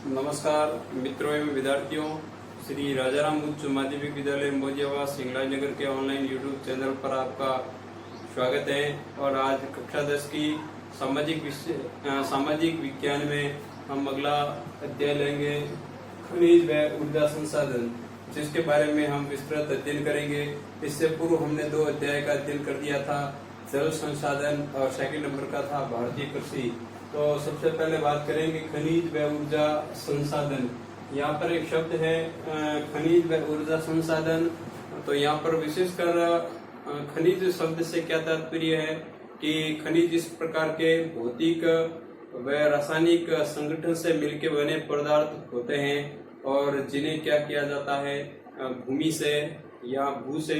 नमस्कार मित्रों एवं विद्यार्थियों, श्री राजाराम उच्च माध्यमिक विद्यालय मोजियावास सिंगलाई नगर के ऑनलाइन यूट्यूब चैनल पर आपका स्वागत है। और आज कक्षा 10 की सामाजिक विज्ञान में हम अगला अध्याय लेंगे, खनिज व ऊर्जा संसाधन, जिसके बारे में हम विस्तृत अध्ययन करेंगे। इससे पूर्व हमने 2 अध्याय का अध्ययन कर दिया था, जल संसाधन, और सेकंड नंबर का था भारतीय कृषि। तो सबसे पहले बात करेंगे खनिज व ऊर्जा संसाधन। यहाँ पर एक शब्द है खनिज व ऊर्जा संसाधन। तो यहाँ पर विशेषकर खनिज शब्द से क्या तात्पर्य है कि खनिज इस प्रकार के भौतिक व रासायनिक संगठन से मिलकर बने पदार्थ होते हैं और जिन्हें क्या किया जाता है, भूमि से या भू से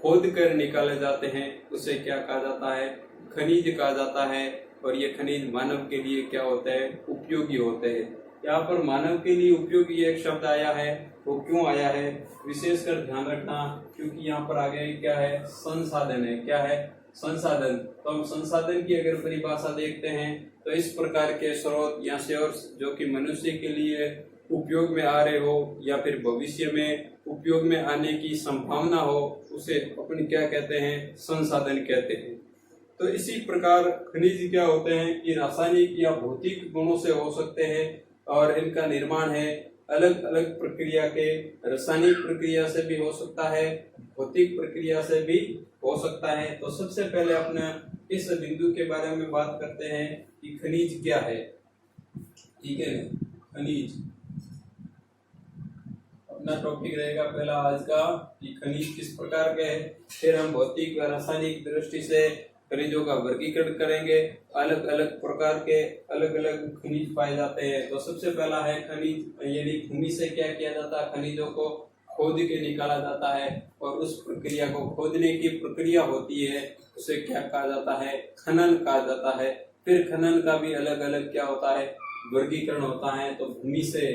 खोद कर निकाले जाते हैं। उसे क्या कहा जाता है, खनिज कहा जाता है। और ये खनिज मानव के लिए क्या होता है, उपयोगी होते हैं। यहाँ पर मानव के लिए उपयोगी एक शब्द आया है, वो क्यों आया है विशेषकर ध्यान रखना, क्योंकि यहाँ पर आगे क्या है, संसाधन है। क्या है, संसाधन। तो हम संसाधन की अगर परिभाषा देखते हैं तो इस प्रकार के स्रोत या सोर्स जो कि मनुष्य के लिए उपयोग में आ रहे हो या फिर भविष्य में उपयोग में आने की संभावना हो, उसे अपन क्या कहते हैं, संसाधन कहते हैं। तो इसी प्रकार खनिज क्या होते हैं कि रासायनिक या भौतिक गुणों से हो सकते हैं और इनका निर्माण है अलग अलग प्रक्रिया के, रासायनिक प्रक्रिया से भी हो सकता है, भौतिक प्रक्रिया से भी हो सकता है। तो सबसे पहले अपने इस बिंदु के बारे में बात करते हैं कि खनिज क्या है। ठीक है, खनिज अपना टॉपिक रहेगा पहला आज का कि खनिज किस प्रकार के है। फिर हम भौतिक व रासायनिक दृष्टि से खनिजों का वर्गीकरण करेंगे। अलग अलग प्रकार के अलग अलग खनिज पाए जाते हैं। तो सबसे पहला है खनिज, यानी भूमि से क्या किया जाता है, खनिजों को खोद के निकाला जाता है और उस प्रक्रिया को, खोदने की प्रक्रिया होती है, उसे क्या कहा जाता है, खनन कहा जाता है। फिर खनन का भी अलग अलग क्या होता है, वर्गीकरण होता है। तो भूमि से,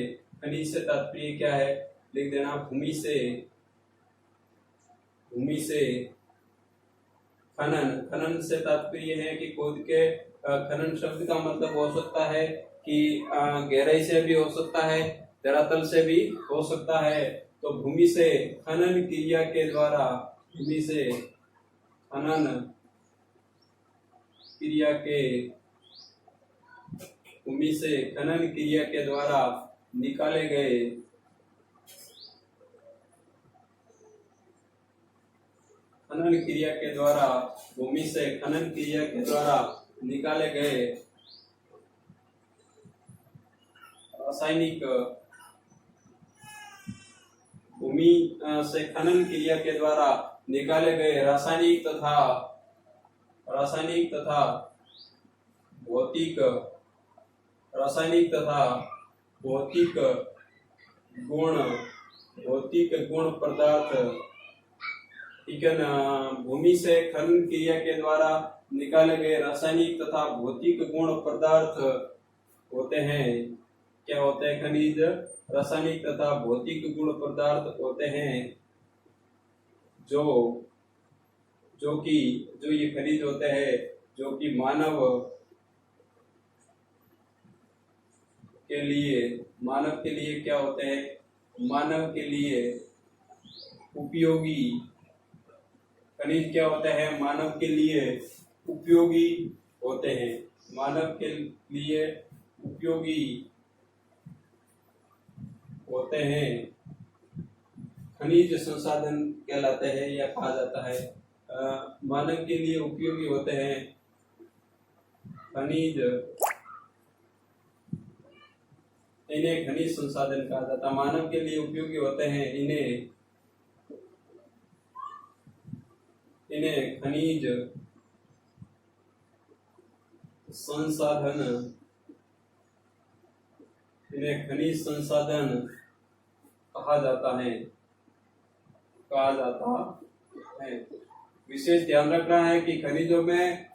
खनिज से तात्पर्य क्या है, लिख देना, भूमि से खनन। खनन से तात्पर्य है कि खोद के, खनन शब्द का मतलब हो सकता है कि गहराई से भी हो सकता है, धरातल से भी हो सकता है। तो भूमि से खनन क्रिया के द्वारा, भूमि से खनन क्रिया के द्वारा निकाले गए भूमि से खनन क्रिया के द्वारा निकाले गए रासायनिक, भूमि से खनन क्रिया के द्वारा निकाले गए रासायनिक तथा भौतिक गुण पदार्थ। ठीक है ना, भूमि से खनन क्रिया के द्वारा निकाले गए रासायनिक तथा भौतिक गुण पदार्थ होते हैं। क्या होते हैं, खनिज रासायनिक तथा भौतिक गुण पदार्थ होते हैं जो ये खनिज होते हैं, जो कि मानव के लिए क्या होते हैं, मानव के लिए उपयोगी। खनिज क्या होते हैं, मानव के लिए उपयोगी होते हैं, मानव के लिए उपयोगी होते हैं, खनिज संसाधन कहलाते हैं या कहा जाता है। मानव के लिए उपयोगी होते हैं खनिज, इन्हें खनिज संसाधन कहा जाता है। मानव के लिए उपयोगी होते हैं, इन्हें खनिज संसाधन कहा जाता है। विशेष ध्यान रखना है कि खनिजों में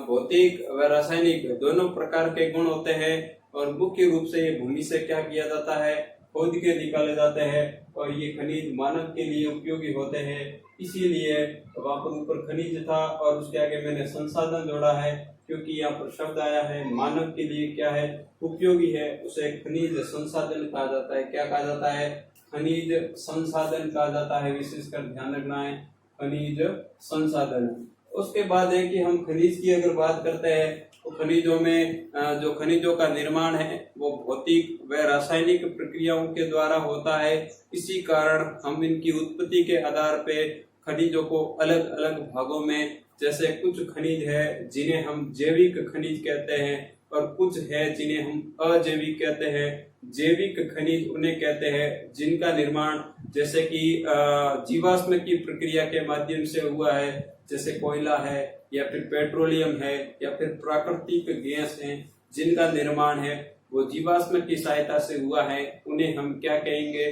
भौतिक व रासायनिक दोनों प्रकार के गुण होते हैं और मुख्य रूप से ये भूमि से क्या किया जाता है, खोद के निकाले जाते हैं और ये खनिज मानव के लिए उपयोगी होते हैं। इसीलिए वहां पर ऊपर खनिज था और उसके आगे मैंने संसाधन जोड़ा है, क्योंकि यहाँ पर शब्द आया है मानव के लिए क्या है, उपयोगी है उसे खनिज संसाधन कहा जाता है। क्या कहा जाता है? खनिज संसाधन कहा जाता है। विशेषकर ध्यान रखना है, खनिज संसाधन। उसके बाद है कि हम खनिज की अगर बात करते हैं तो खनिजों में जो खनिजों का निर्माण है वो भौतिक व रासायनिक प्रक्रियाओं के द्वारा होता है। इसी कारण हम इनकी उत्पत्ति के आधार पे खनिजों को अलग अलग भागों में, जैसे कुछ खनिज है जिन्हें हम जैविक खनिज कहते हैं और कुछ है जिन्हें हम अजैविक कहते हैं। जैविक खनिज उन्हें कहते हैं जिनका निर्माण जैसे कि जीवाश्म की प्रक्रिया के माध्यम से हुआ है, जैसे कोयला है या फिर पेट्रोलियम है या फिर प्राकृतिक गैस है, जिनका निर्माण है वो जीवाश्म की सहायता से हुआ है। उन्हें हम क्या कहेंगे?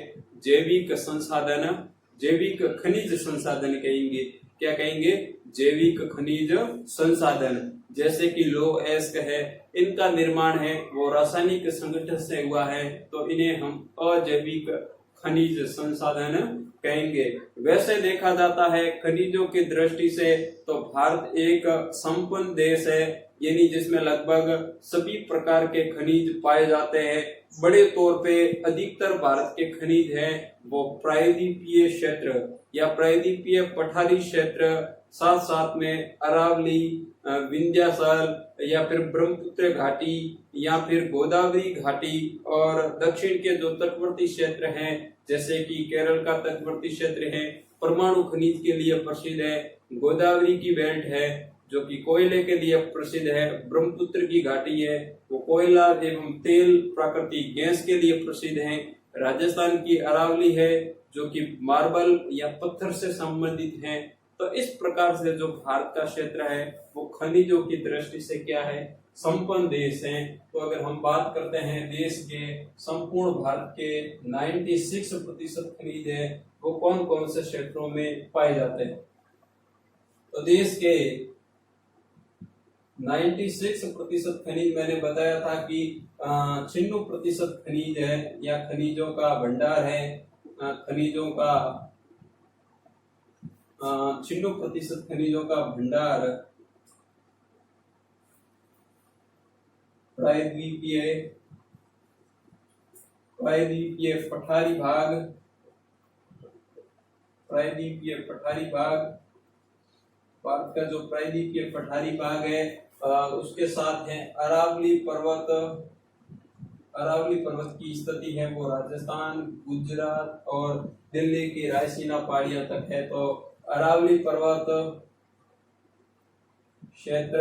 जैविक संसाधन, जैविक खनिज संसाधन कहेंगे। क्या कहेंगे? जैविक खनिज संसाधन। जैसे कि लौह अयस्क है, इनका निर्माण है वो रासायनिक संगठन से हुआ है, तो इन्हें हम अजैविक खनिज संसाधन कहेंगे। वैसे देखा जाता है खनिजों की दृष्टि से तो भारत एक संपन्न देश है, यानी जिसमें लगभग सभी प्रकार के खनिज पाए जाते हैं। बड़े तौर पे अधिकतर भारत के खनिज हैं वो प्रायद्वीपीय क्षेत्र या प्रायद्वीपीय पठारी क्षेत्र, साथ साथ में अरावली, विंध्याचल या फिर ब्रह्मपुत्र घाटी या फिर गोदावरी घाटी, और दक्षिण के जो तटवर्ती क्षेत्र हैं जैसे कि केरल का तटवर्ती क्षेत्र है परमाणु खनिज के लिए प्रसिद्ध है। गोदावरी की बेल्ट है जो कि कोयले के लिए प्रसिद्ध है। ब्रह्मपुत्र की घाटी है वो कोयला एवं तेल प्राकृतिक गैस के लिए प्रसिद्ध है। राजस्थान की अरावली है जो कि मार्बल या पत्थर से संबंधित है। तो इस प्रकार से जो भारत का क्षेत्र है वो खनिजों की दृष्टि से क्या है? संपन्न देश है। तो अगर हम बात करते हैं देश के संपूर्ण भारत के 96% खनिज है वो कौन कौन से क्षेत्रों में पाए जाते हैं? तो देश के 96% खनिज मैंने बताया था कि 96% खनिज है या खनिजों का भंडार है। खनिजों का 96% खनिजों का भंडार प्रायद्वीपीय पठारी भाग, प्रायद्वीपीय पठारी भाग, भारत का जो प्रायद्वीपीय पठारी भाग है उसके साथ है अरावली पर्वत। अरावली पर्वत की स्थिति है वो राजस्थान, गुजरात और दिल्ली की रायसीना पहाड़ियों तक है। तो अरावली पर्वत क्षेत्र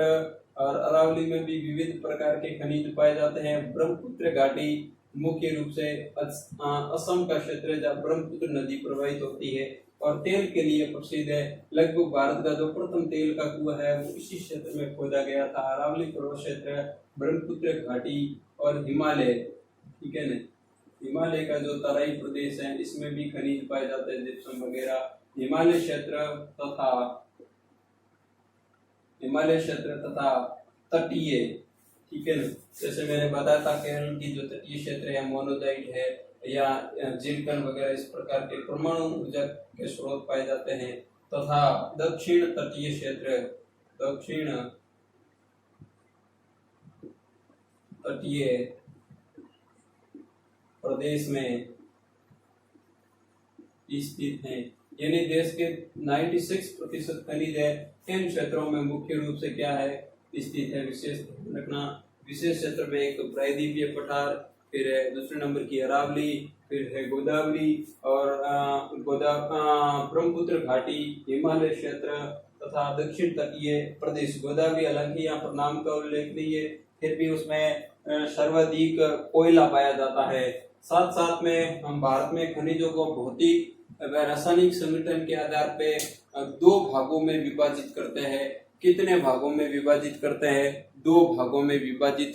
और अरावली में भी विविध प्रकार के खनिज पाए जाते हैं। ब्रह्मपुत्र घाटी मुख्य रूप से असम का क्षेत्र है जहाँ ब्रह्मपुत्र नदी प्रवाहित होती है और तेल के लिए प्रसिद्ध है। लगभग भारत का जो प्रथम तेल का कुआं है वो इसी क्षेत्र में खोदा गया था। अरावली पर्वत क्षेत्र, ब्रह्मपुत्र घाटी और हिमालय, ठीक है ना। हिमालय का जो तराई प्रदेश है इसमें भी खनिज पाए जाते हैं, जिप्सम वगैरह। हिमालय क्षेत्र तथा तटीय, ठीक है ना। जैसे मैंने बताया था केरल की जो तटीय क्षेत्र है मोनोजाइट है या जिरकन वगैरह, इस प्रकार के परमाणु ऊर्जा के स्रोत पाए जाते हैं। तथा दक्षिण तटीय क्षेत्र, दक्षिण तटीय प्रदेश में स्थित है। यानी देश के 96% खनिज है इन क्षेत्रों में मुख्य रूप से क्या है? स्थित है। विशेष रखना, विशेष क्षेत्र में एक प्रायद्वीपीय पठार, फिर है दूसरे नंबर की अरावली, फिर है गोदावरी और ब्रह्मपुत्र घाटी, हिमालय क्षेत्र तथा दक्षिण तटीय प्रदेश। गोदावरी हालांकि यहाँ पर नाम का उल्लेख नहीं है, फिर भी उसमें सर्वाधिक कोयला पाया जाता है। साथ साथ में हम भारत में खनिजों को भौतिक व रासायनिक संगठन के आधार पे 2 भागों में विभाजित करते हैं। कितने भागों में विभाजित करते हैं? 2 भागों में विभाजित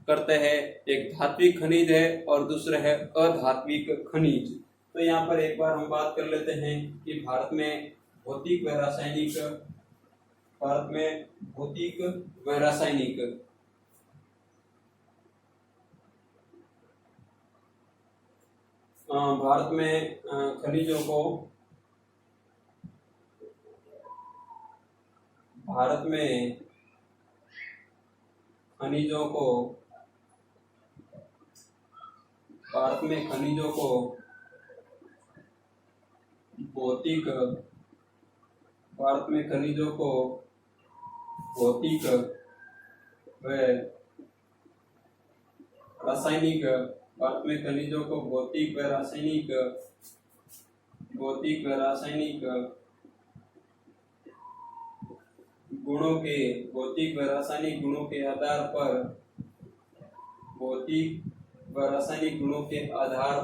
करते हैं। एक धात्विक खनिज है और दूसरा है अधात्विक खनिज। तो यहाँ पर एक बार हम बात कर लेते हैं कि भारत में भौतिक व रासायनिक, भारत में भौतिक व रासायनिक भारत में खनिजों को, भारत में खनिजों को भारत में खनिजों को भौतिक भारत में खनिजों को भौतिक व रासायनिक भारत में खनिजों को भौतिक व रासायनिक भौतिक व रासायनिक गुणों के आधार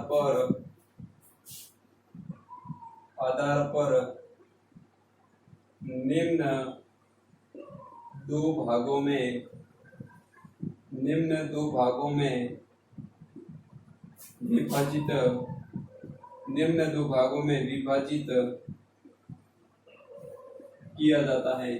पर निम्न दो भागों में विभाजित किया जाता है।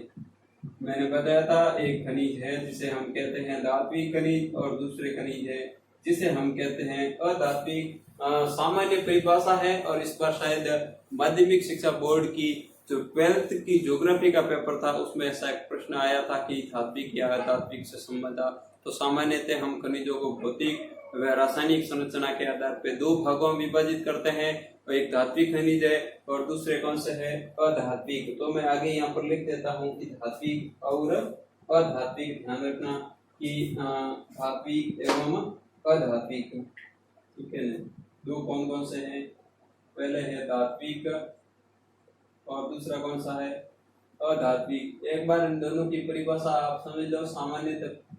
मैंने बताया था एक खनिज है जिसे हम कहते हैं धात्विक खनिज और दूसरे खनिज है जिसे हम कहते हैं अधात्विक। सामान्य परिभाषा है और इस पर शायद माध्यमिक शिक्षा बोर्ड की जो 12th की ज्योग्राफी का पेपर था उसमें ऐसा एक प्रश्न आया था कि धात्विक या अधात्विक से संबंध। तो सामान्यतः हम खनिजों को भौतिक व रासायनिक संरचना के आधार पर दो भागों में विभाजित करते हैं, और एक धात्विक खनिज है और दूसरे कौन से है अधात्विक। तो मैं आगे यहाँ पर लिख देता हूँ कि धात्विक और अधात्विक। ध्यान रखना कि धात्विक एवं अधात्विक, ठीक है ना। दो कौन कौन से हैं, पहले है धात्विक और दूसरा कौन सा है अधात्विक। एक बार इन दोनों की परिभाषा आप समझ लो, सामान्य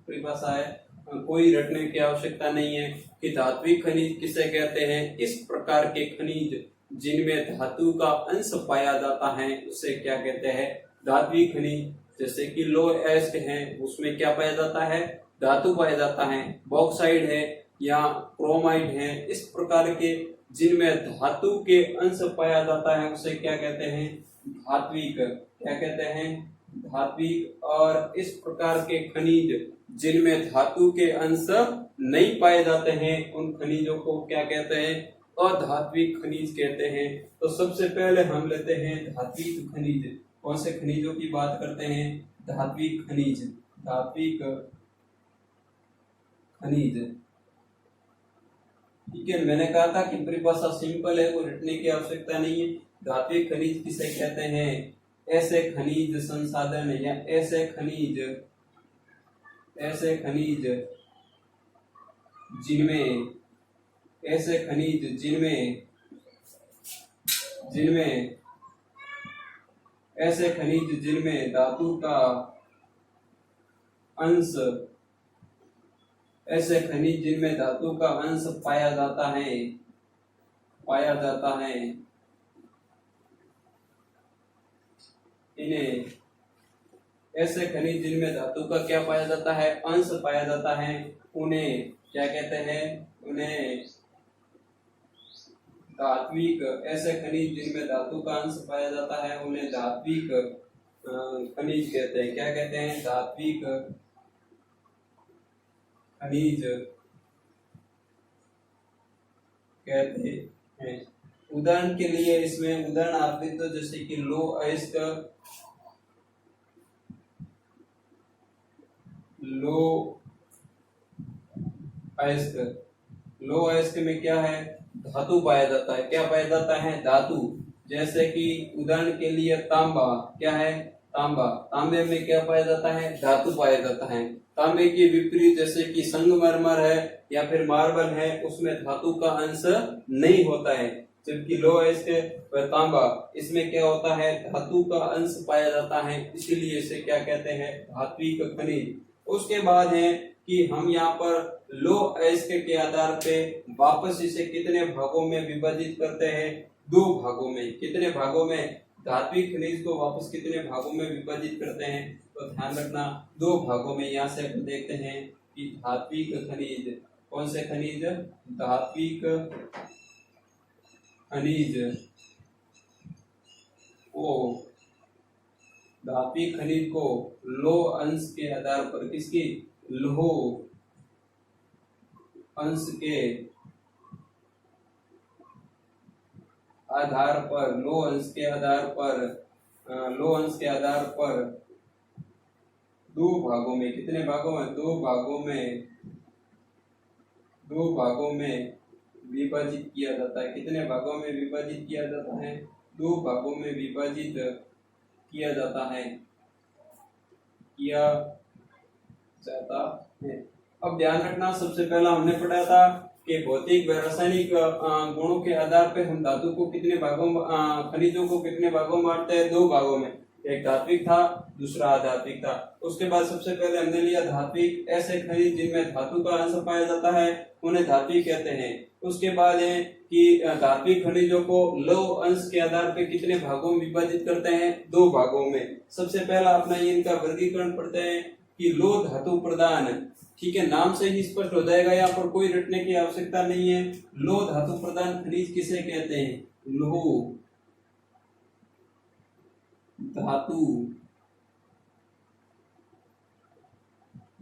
परिभाषा है, कोई रटने की आवश्यकता नहीं है कि धात्विक खनिज किसे कहते हैं। इस प्रकार के खनिज जिनमें धातु का अंश पाया जाता है उसे क्या कहते हैं धात्विक खनिज। जैसे कि लो एस्ट है उसमें क्या पाया जाता है धातु पाया जाता है, बॉक्साइड है या क्रोमाइड है। इस प्रकार के जिनमें धातु के अंश पाया जाता है उसे क्या कहते हैं धात्विक। क्या कहते हैं धात्विक। और इस प्रकार के खनिज जिनमें धातु के अंश नहीं पाए जाते हैं उन खनिजों को क्या कहते हैं अधात्विक खनिज कहते हैं। तो सबसे पहले हम लेते हैं धात्विक खनिज। कौन से खनिजों की बात करते हैं धात्विक खनिज। धात्विक खनिज, ठीक है। मैंने कहा था कि परिभाषा सिंपल है, वो रटने की आवश्यकता नहीं है। धात्विक खनिज किसे कहते हैं ऐसे खनिज संसाधन या ऐसे खनिज जिनमें धातु का अंश पाया जाता है इन्हें ऐसे खनिज जिनमें धातु का क्या पाया जाता है अंश पाया जाता है उन्हें क्या कहते हैं उन्हें धात्विक। ऐसे खनिज जिनमें धातु का अंश पाया जाता है उन्हें धात्विक खनिज कहते हैं। क्या कहते हैं धात्विक खनिज कहते हैं। उदाहरण के लिए इसमें उदाहरण आप लिख दो, जैसे कि लो अयस्क में क्या है धातु पाया जाता है। क्या पाया जाता है धातु। जैसे कि उदाहरण के लिए तांबा, क्या है तांबा, तांबे में क्या पाया जाता है धातु पाया जाता है। तांबे के विपरीत जैसे कि संगमरमर है या फिर मार्बल है उसमें धातु का अंश नहीं होता है, जबकि लो अयस्क व तांबा इसमें क्या होता है धातु का अंश पाया जाता है, इसीलिए इसे क्या कहते हैं धात्विक खनिज। उसके बाद है कि हम यहाँ पर लो अयस्क के आधार पे वापस इसे कितने भागों में विभाजित करते हैं दो भागों में। कितने भागों में धात्विक खनिज को वापस कितने भागों में विभाजित करते हैं तो ध्यान रखना दो भागों में। यहाँ से हम देखते हैं कि धात्विक खनिज, कौन से खनिज धात्विक खनिज धात्विक खनिज को लो अंश के आधार पर, किसकी लोह अंश के आधार पर, लो अंश के आधार पर दो भागों में, कितने भागों में दो भागों में विभाजित किया जाता है। कितने भागों में विभाजित किया जाता है? 2 भागों में विभाजित किया जाता है, किया जाता है। अब ध्यान रखना, सबसे पहला हमने पढ़ा था कि भौतिक व रासायनिक गुणों के आधार पर हम धातु को कितने भागों खनिजों को कितने भागों में बांटते हैं? 2 भागों में, एक धात्विक था, दूसरा अधात्विक था। उसके बाद सबसे पहले हमने लिया धात्विक, ऐसे खनिज जिनमें धातु का अंश पाया जाता है उन्हें धात्विक कहते हैं। उसके बाद है कि धात्विक खनिजों को लौह अंश के आधार पर कितने भागों में विभाजित करते हैं? 2 भागों में। सबसे पहला अपना इनका वर्गीकरण पढ़ते हैं कि लौह धातु प्रधान, ठीक है, नाम से ही स्पष्ट हो जाएगा, यहाँ पर कोई रटने की आवश्यकता नहीं है। लौह धातु प्रधान खनिज किसे कहते हैं? लौह धातु,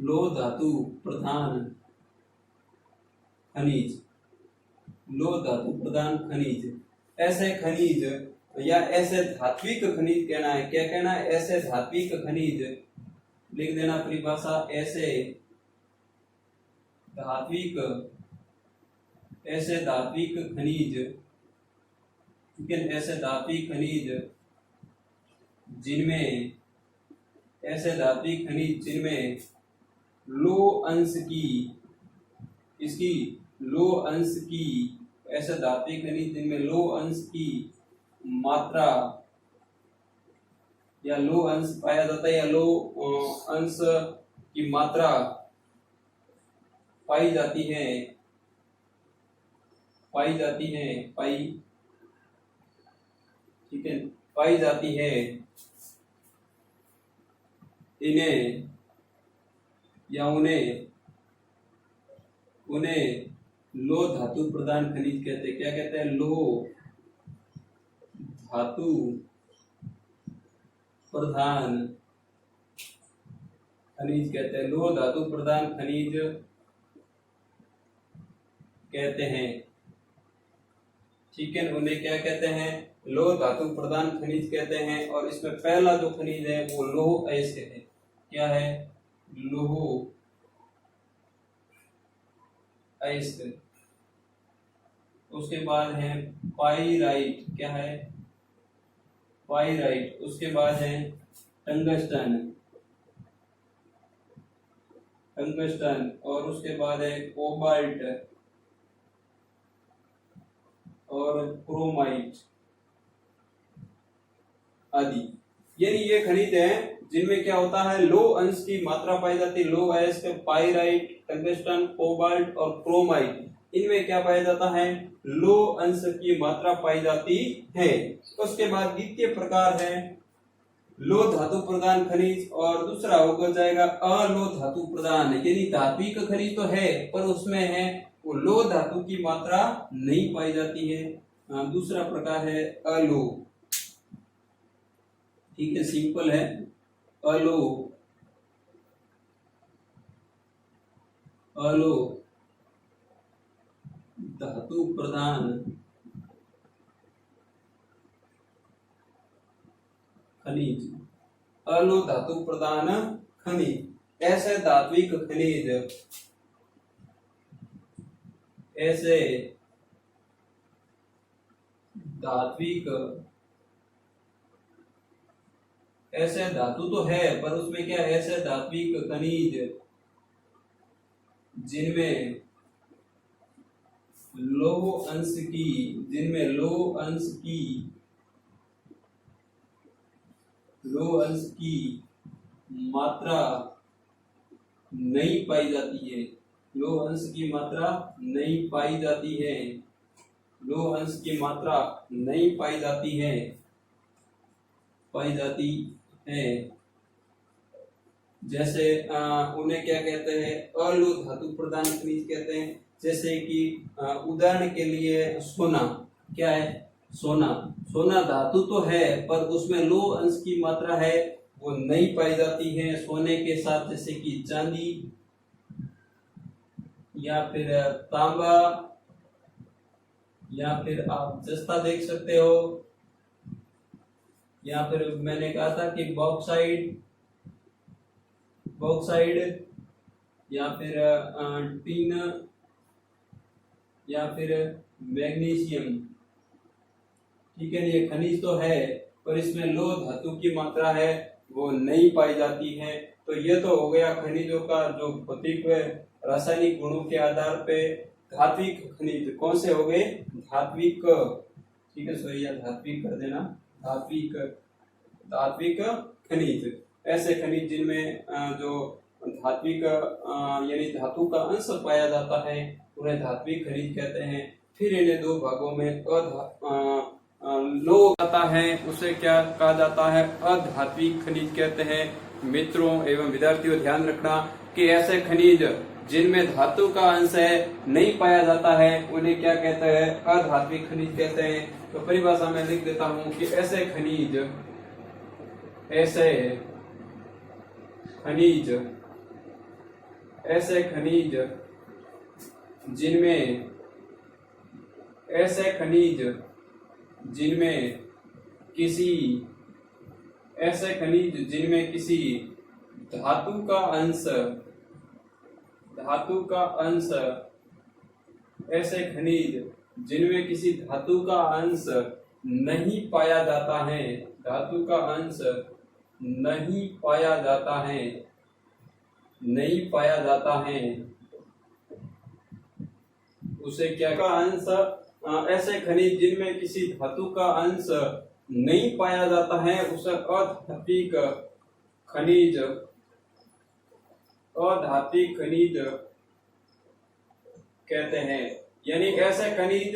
लौह धातु प्रधान खनिज, लौह धातु प्रधान खनिज। ऐसे खनिज या ऐसे धात्विक खनिज कहना है। क्या कहना है? ऐसे धात्विक खनिज, लिख देना परिभाषा, ऐसे धात्विक, ऐसे धात्विक खनिज, ठीक है, ऐसे धात्विक खनिज जिनमें, ऐसे धात्विक खनिज जिनमें लौह अंश की, इसकी लौह अंश की, ऐसे धात्विक खनिज जिनमें लौह अंश की मात्रा या लौह अंश पाया जाता है या लौह अंश की मात्रा पाई जाती है, पाई जाती है, पाई, ठीक है, पाई जाती है, इन्हें या उन्हें लौह धातु प्रधान खनिज कहते हैं। क्या कहते हैं? लौह धातु प्रधान खनिज कहते हैं। लौह धातु प्रधान खनिज कहते हैं, ठीक है, उन्हें क्या कहते हैं? लौह धातु प्रधान खनिज कहते हैं। और इसमें पहला जो खनिज है वो लौह अयस्क है। क्या है? लौह अयस्क। उसके बाद है पाइराइट। क्या है? पाइराइट। उसके बाद है टंगस्टन, टंगस्टन। और उसके बाद है कोबाल्ट और क्रोमाइट आदि। यानी ये खनिज है जिनमें क्या होता है? लौह अंश की मात्रा पाई जाती है। लौह अयस्क, पाइराइट, टंगस्टन, कोबाल्ट और क्रोमाइट, इनमें क्या पाया जाता है? लौह अंश की मात्रा पाई जाती है। उसके बाद द्वितीय प्रकार है लौह धातु प्रधान खनिज, और दूसरा होगा जाएगा अलौह धातु प्रधान। यानी धात्विक खनिज तो है पर उसमें है वो लौह धातु की मात्रा नहीं पाई जाती है। दूसरा प्रकार है अलौह, ठीक है, सिंपल है, अलौह, अलौह धातु प्रधान खनिज, अलौह धातु प्रधान खनिज। ऐसे धात्विक खनिज, ऐसे धात्विक, ऐसे धातु तो है पर उसमें क्या? ऐसे धात्विक खनिज जिनमें लौह अंश की, जिनमें लौह अंश की, लौह अंश की मात्रा नहीं पाई जाती है। लौह अंश की मात्रा नहीं पाई जाती है। लौह अंश की मात्रा नहीं पाई जाती है, पाई जाती है। जैसे उन्हें क्या कहते हैं? अलौह धातु प्रधान खनिज कहते हैं। जैसे कि उदाहरण के लिए सोना। क्या है? सोना। सोना धातु तो है पर उसमें लौह अंश की मात्रा है वो नहीं पाई जाती है। सोने के साथ जैसे कि चांदी या फिर तांबा या फिर आप जस्ता देख सकते हो, या फिर मैंने कहा था कि बॉक्साइड, बॉक्साइड या फिर टीन या फिर मैग्नीशियम। ठीक है, ये खनिज तो है पर इसमें लौह धातु की मात्रा है वो नहीं पाई जाती है। तो ये तो हो गया खनिजों का जो भौतिक व रासायनिक गुणों के आधार पे धात्विक खनिज। कौन से हो गए? धात्विक। ठीक है, सॉरी यार, धात्विक कर देना, धात्विक। धात्विक खनिज ऐसे खनिज जिनमें जो धात्विक यानी धातु का अंश पाया जाता है उन्हें धात्विक खनिज कहते हैं। फिर इन्हें दो भागों में लौह आता है उसे क्या कहा जाता है? अधात्विक खनिज कहते हैं। मित्रों एवं विद्यार्थियों ध्यान रखना कि ऐसे खनिज जिनमें धातु का अंश है नहीं पाया जाता है उन्हें क्या कहते हैं? अधात्विक खनिज कहते हैं। तो परिभाषा में लिख देता हूं कि ऐसे खनिज जिनमें किसी धातु का अंश ऐसे खनिज जिनमें किसी धातु का अंश नहीं पाया जाता है, धातु का अंश नहीं पाया जाता है उसे क्या का अंश? ऐसे खनिज जिनमें किसी धातु का अंश नहीं पाया जाता है उसे अधात्विक खनिज कहते हैं। यानी ऐसे खनिज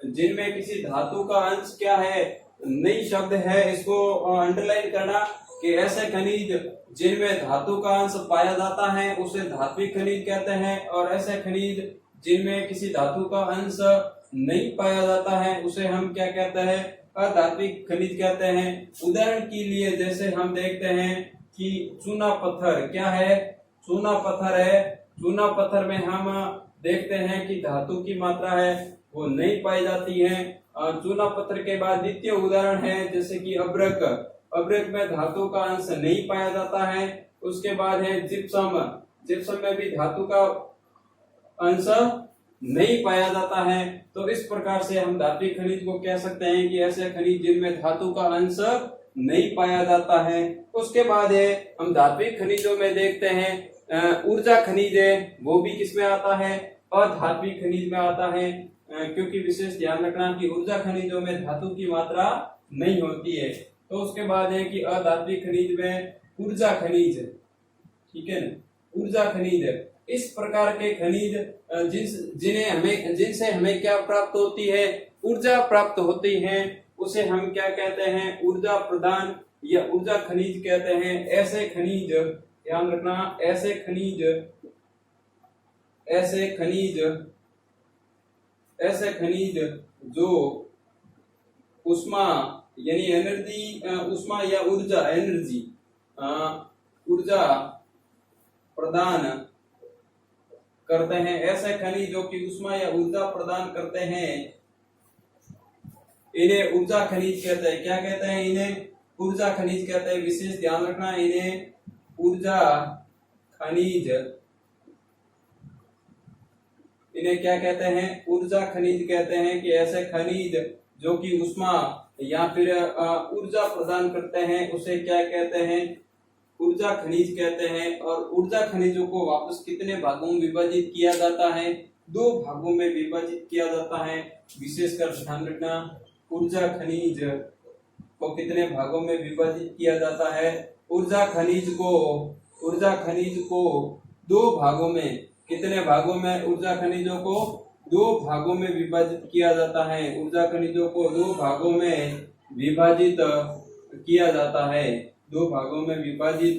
जिनमें किसी धातु का अंश क्या है? नई शब्द है, इसको अंडरलाइन करना कि ऐसे खनिज जिनमें धातु का अंश पाया जाता है उसे धात्विक खनिज कहते हैं, और ऐसे खनिज जिनमें किसी धातु का अंश नहीं पाया जाता है उसे हम क्या कहते हैं? अधात्विक खनिज कहते हैं। उदाहरण के लिए जैसे हम देखते हैं कि चूना पत्थर क्या है? चूना पत्थर है। चूना पत्थर में हम देखते हैं कि धातु की मात्रा है वो नहीं पाई जाती है। चूना पत्थर के बाद द्वितीय उदाहरण है जैसे कि अब्रक। अब्रक में धातु का अंश नहीं पाया जाता है। उसके बाद है जिप्सम। जिप्सम में भी धातु का अंश नहीं पाया जाता है। तो इस प्रकार से हम धात्विक खनिज को कह सकते हैं कि ऐसे खनिज जिनमें धातु का अंश नहीं पाया जाता है। उसके बाद है हम धात्विक खनिजों में देखते हैं ऊर्जा खनिज है, वो भी किसमें आता है? अधात्विक खनिज में आता है। क्योंकि विशेष ध्यान रखना कि ऊर्जा खनिजों में धातु की मात्रा नहीं होती है। तो उसके बाद है कि अधात्विक खनिज में ऊर्जा खनिज, ठीक है ना, ऊर्जा खनिज। इस प्रकार के खनिज जिनसे हमें क्या प्राप्त होती है? ऊर्जा प्राप्त होती है, उसे हम क्या कहते हैं? ऊर्जा प्रदान या ऊर्जा खनिज कहते हैं। ऐसे खनिज, ध्यान रखना, ऐसे खनिज जो उष्मा यानी एनर्जी, उष्मा या ऊर्जा प्रदान करते हैं। ऐसे खनिज जो कि उष्मा या ऊर्जा प्रदान करते हैं इन्हें ऊर्जा खनिज कहते हैं। क्या कहते हैं? इन्हें ऊर्जा खनिज कहते हैं। विशेष ध्यान रखना, इन्हें ऊर्जा खनिज, इन्हें क्या कहते हैं? ऊर्जा खनिज कहते हैं। कि ऐसे खनिज जो कि उष्मा या फिर ऊर्जा प्रदान करते हैं उसे क्या कहते हैं? ऊर्जा खनिज कहते हैं। और ऊर्जा खनिजों को वापस कितने भागों में विभाजित किया जाता है? 2 भागों में विभाजित किया जाता है। विशेषकर ध्यान रखना, ऊर्जा खनिज को कितने भागों में विभाजित किया जाता है? ऊर्जा खनिज को 2 भागों में, कितने भागों में? ऊर्जा खनिजों को 2 भागों में विभाजित किया जाता है। ऊर्जा खनिजों को 2 भागों में विभाजित किया जाता है। 2 भागों में विभाजित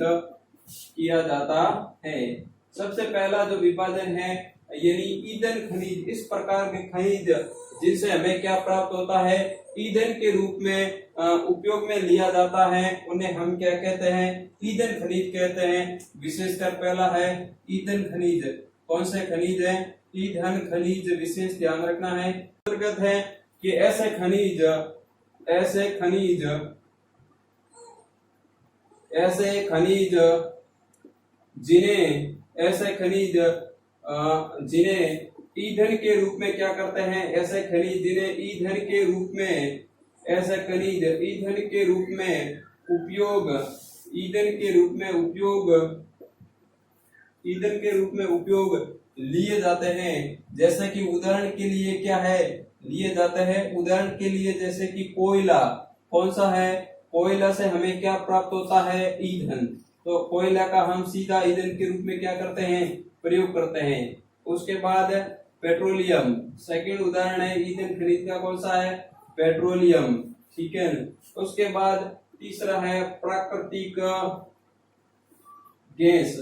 किया जाता है। सबसे पहला जो विभाजन है यानी ईंधन खनिज। इस प्रकार के खनिज जिनसे हमें क्या प्राप्त होता है? ईंधन के रूप में उपयोग में लिया जाता है, उन्हें हम क्या कहते हैं? ईंधन खनिज कहते हैं। विशेषकर पहला है ईंधन खनिज। कौन से खनिज है? ईंधन खनिज। विशेष ध्यान रखना है। अंतर्गत है कि ऐसे खनिज जिन्हें ईंधन के रूप में क्या करते हैं, ऐसे खनिज जिन्हें ईंधन के रूप में, ऐसे खनिज ईंधन के रूप में उपयोग, ईंधन के रूप में उपयोग, ईंधन के रूप में उपयोग लिए जाते हैं। जैसे कि उदाहरण के लिए क्या है, लिए जाते हैं, उदाहरण के लिए जैसे कि कोयला, कौन सा है, कोयला से हमें क्या प्राप्त होता है, ईंधन। तो कोयला का हम सीधा ईंधन के रूप में क्या करते हैं, प्रयोग करते हैं। उसके बाद पेट्रोलियम, सेकंड उदाहरण है ईंधन खनिज का, कौन सा है, पेट्रोलियम, ठीक है। उसके बाद तीसरा है प्राकृतिक गैस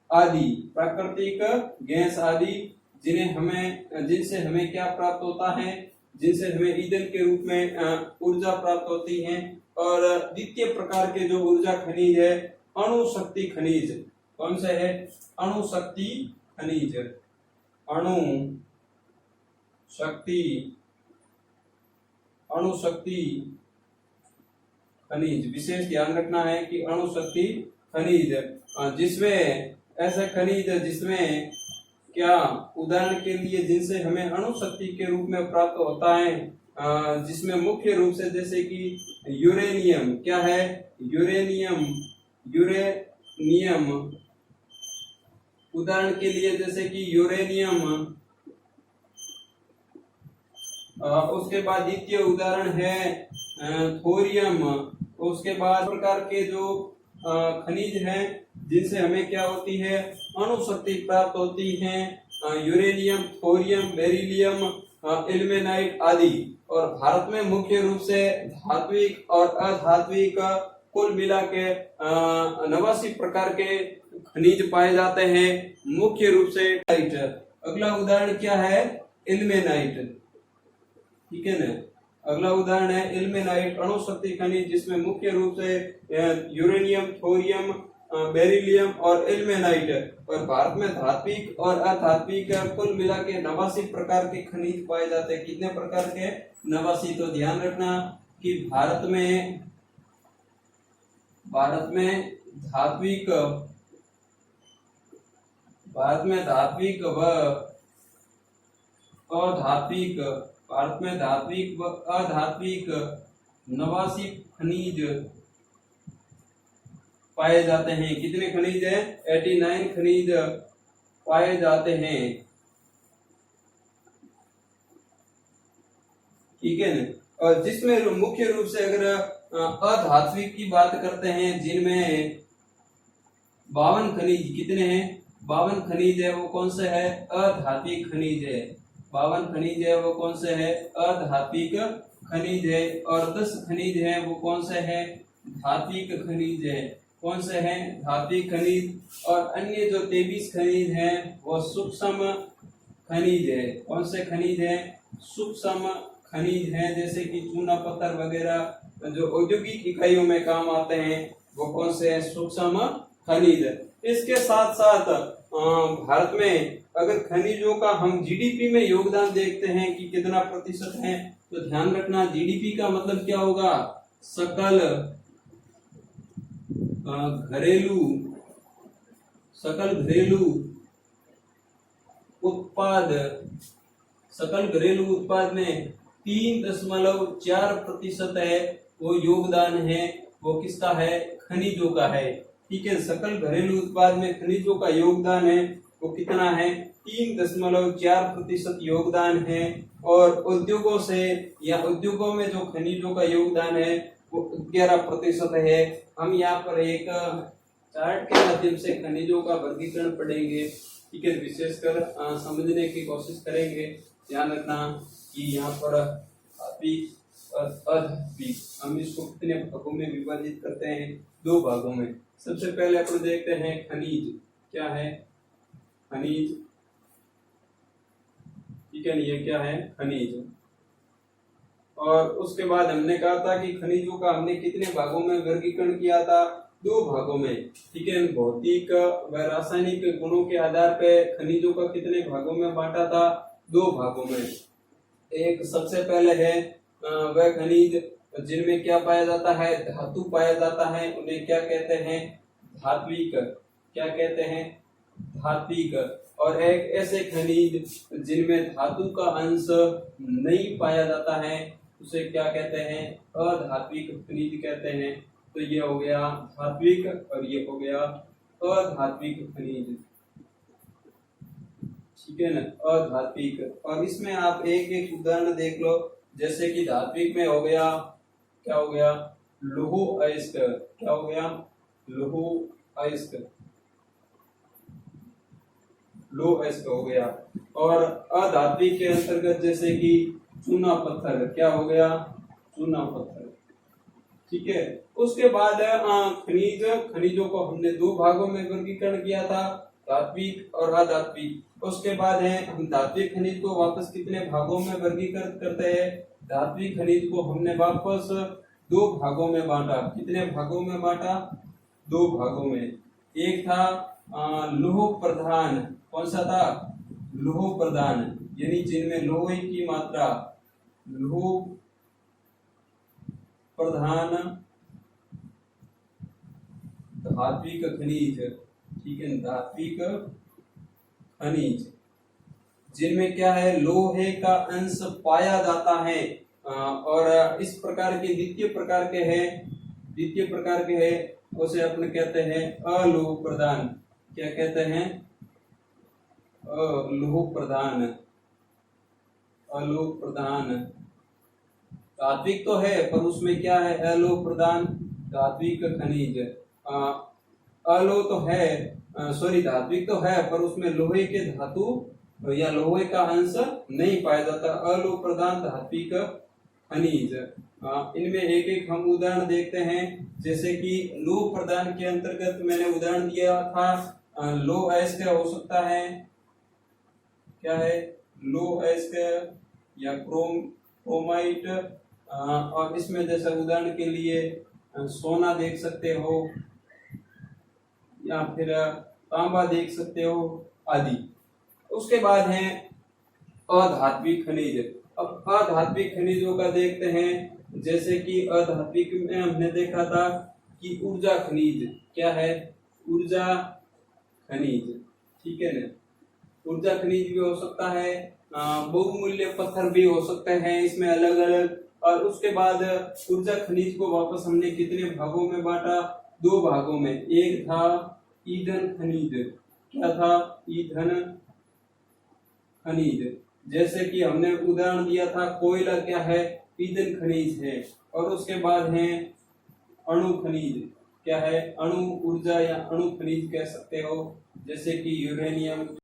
आदि, प्राकृतिक गैस आदि जिन्हें हमें, जिनसे हमें क्या प्राप्त होता है, जिनसे हमें ईंधन के रूप में ऊर्जा प्राप्त होती है। और द्वितीय प्रकार के जो ऊर्जा खनिज है, अणु शक्ति खनिज, कौन से है, अणु शक्ति खनिज, अणु शक्ति, अणु शक्ति खनिज, विशेष ध्यान रखना है कि अणु शक्ति खनिज, जिसमें ऐसे खनिज जिसमें क्या, उदाहरण के लिए जिनसे हमें अणु शक्ति के रूप में प्राप्त होता है, जिसमें मुख्य रूप से जैसे कि यूरेनियम, क्या है, यूरेनियम, यूरेनियम, उदाहरण के लिए जैसे कि यूरेनियम। उसके बाद द्वितीय उदाहरण है थोरियम। उसके बाद प्रकार के जो खनिज हैं जिनसे हमें क्या होती है, अणु शक्ति प्राप्त होती है, यूरेनियम, थोरियम, बेरिलियम, इल्मेनाइट आदि। और भारत में मुख्य रूप से धात्विक और अधात्विक कुल मिला के 89 प्रकार के खनिज पाए जाते हैं, मुख्य रूप से। अगला उदाहरण क्या है, इल्मेनाइट, ठीक है ना। अगला उदाहरण है इल्मेनाइट, अणु शक्ति खनिज जिसमें मुख्य रूप से यूरेनियम, थोरियम, बेरिलियम और इल्मेनाइट। और भारत में धात्विक और अधात्विक कुल मिला के 89 प्रकार के खनिज पाए जाते हैं। कितने प्रकार के, 89। तो ध्यान रखना कि भारत में धात्विक, भारत में धात्विक व अधात्विक, भारत में धात्विक व अधात्विक 89 खनिज पाए जाते हैं। कितने खनिज है, 89 खनिज पाए जाते हैं, ठीक है ना। और जिसमें मुख्य रूप से अगर अधात्विक की बात करते हैं, जिनमें 52 खनिज, कितने हैं, 52 खनिज है, वो कौन से है, अधात्विक खनिज है। 52 खनिज है वो कौन से है, अधात्विक खनिज है। और 10 खनिज है वो कौन से है, धात्विक खनिज है। कौन से हैं, धात्विक खनिज। और अन्य जो 23 खनिज हैं वो सूक्ष्म खनिज है। कौन से खनिज है, सूक्ष्म खनिज है, जैसे कि चूना पत्थर वगैरह जो औद्योगिक इकाइयों में काम आते हैं, वो कौन से है, सूक्ष्म खनिज। इसके साथ साथ भारत में अगर खनिजों का हम जीडीपी में योगदान देखते हैं कि कितना प्रतिशत है, तो ध्यान रखना जीडीपी का मतलब क्या होगा, सकल घरेलू उत्पाद, सकल घरेलू उत्पाद में 3.4% है वो योगदान है, वो किसका है, खनिजों का है, ठीक है। सकल घरेलू उत्पाद में खनिजों का योगदान है वो कितना है, 3.4% योगदान है। और उद्योगों से या उद्योगों में जो खनिजों का योगदान है वो 11% है। हम यहाँ पर एक चार्ट के माध्यम से खनिजों का वर्गीकरण पढ़ेंगे, ठीक है, विशेषकर समझने की कोशिश करेंगे। ध्यान रखना कि यहाँ पर धात्विक और अधात्विक, हम इसको कितने भागों में विभाजित करते हैं, 2 भागों में। सबसे पहले अपन देखते हैं खनिज, क्या है खनिज, ठीक है, ये क्या है खनिज। और उसके बाद हमने कहा था कि खनिजों का हमने कितने भागों में वर्गीकरण किया था, 2 भागों में, ठीक है। भौतिक व रासायनिक गुणों के आधार पर खनिजों का कितने भागों में बांटा था, 2 भागों में। एक सबसे पहले है वह खनिज जिनमें क्या पाया जाता है, धातु पाया जाता है, उन्हें क्या कहते हैं, धात्विक। क्या कहते हैं, धात्विक। और एक ऐसे खनिज जिनमें धातु का अंश नहीं पाया जाता है उसे क्या कहते हैं, अधात्विक खनिज कहते हैं। तो ये हो गया धात्विक और ये हो गया अधात्विक खनिज, ठीक है ना, अधात्विक। और इसमें आप एक एक उदाहरण देख लो, जैसे कि धात्विक में हो गया, क्या हो गया, लौह अयस्क, क्या हो गया, लौह अयस्क, लौह अयस्क हो गया। और अधात्विक के अंतर्गत जैसे कि चूना पत्थर, क्या हो गया, चूना पत्थर, ठीक है। उसके बाद खनिजों को हमने दो भागों में वर्गीकरण किया था, धात्विक और अधात्विक। उसके बाद है हम धात्विक खनिज को वापस कितने भागों में वर्गीकृत करते हैं, धात्विक खनिज को हमने वापस दो भागों में बांटा। कितने भागों में बांटा, दो भागों में। एक था लौह प्रधान, कौन सा था, लौह प्रधान, यानी जिनमें लोहे की मात्रा, लौह प्रधान धात्विक खनिज, ठीक है, धात्विक खनिज जिनमें क्या है, लोहे का अंश पाया जाता है। और इस प्रकार के द्वितीय प्रकार के हैं, उसे अपन कहते हैं अलौह प्रधान। क्या कहते हैं, अलौह प्रधान, अलौह प्रधान। धात्विक तो है पर उसमें क्या है, अलौह प्रधान धात्विक खनिज। अलौह तो है, सॉरी, धात्विक तो है पर उसमें लोहे के धातु या लोहे का अंश नहीं पाया जाता, अलौह प्रधान धात्विक खनिज। इनमें एक एक हम उदाहरण देखते हैं, जैसे कि लौह प्रधान के अंतर्गत मैंने उदाहरण दिया था, लौह अयस्क हो सकता है, क्या है, लौह अयस्क या क्रोमाइट। और इसमें जैसे उदाहरण के लिए सोना देख सकते हो या फिर तांबा देख सकते हो आदि। उसके बाद है अधात्विक खनिज। अब अधात्विक खनिजों का देखते हैं, जैसे कि अधात्विक में हमने देखा था कि ऊर्जा खनिज, क्या है, ऊर्जा खनिज, ठीक है ना, ऊर्जा खनिज भी हो सकता है, बहुमूल्य पत्थर भी हो सकते हैं, इसमें अलग अलग। और उसके बाद ऊर्जा खनिज को वापस हमने कितने भागों में बांटा, दो भागों में। एक था ईंधन खनिज, क्या था, ईंधन खनिज, जैसे कि हमने उदाहरण दिया था कोयला क्या है, ईंधन खनिज है। और उसके बाद है अणु खनिज, क्या है, अणु ऊर्जा या अणु खनिज कह सकते हो, जैसे कि यूरेनियम।